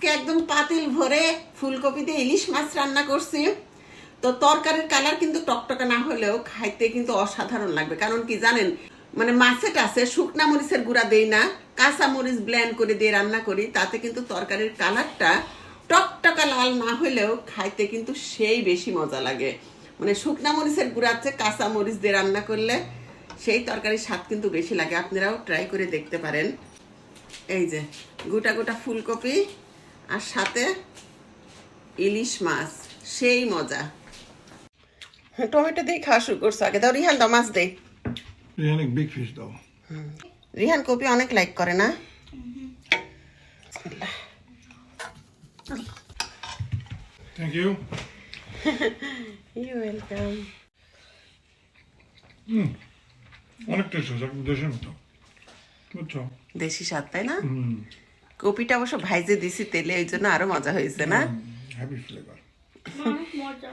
আজকে একদম পাতিল ভরে ফুলকপি দিয়ে ইলিশ মাছ রান্না করছি। তো তরকারির কালার কিন্তু টকটকা না হলেও খাইতে কিন্তু অসাধারণ লাগবে। কারণ কি জানেন, মানে মাছে টাছে শুকনা মরিচের গুঁড়া দেই না, কাঁচা মরিচ ব্লেন্ড করে দিয়ে রান্না করি, তাতে কিন্তু তরকারির কালারটা টকটকা লাল না হলেও খাইতে কিন্তু সেই বেশি মজা লাগে। মানে শুকনা মরিচের গুঁড়ার চেয়ে কাঁচা মরিচ দিয়ে রান্না করলে সেই তরকারির স্বাদ কিন্তু বেশি লাগে। আপনারাও ট্রাই করে দেখতে পারেন। এই যে গোটা গোটা ফুলকপি আর সাথে ইলিশ মাছ, সেই মজা। টমেটো দিয়ে খাওয়া শুরু করছো, আগে দাও রিহান, দাও মাছ দেই। Rihan är big fish though. Rihan coffee অনেক লাইক করে না? Thank you. You welcome. অনেক টেস্ট আছে, একদম দেশের মতো। বুঝছো? দেশি স্বাদ, তাই না? কপিটা অবশ্য ভাইজে দিছি তেলে, এই জন্য আরো মজা হয়েছে না? Happy flavour. অনেক মজা।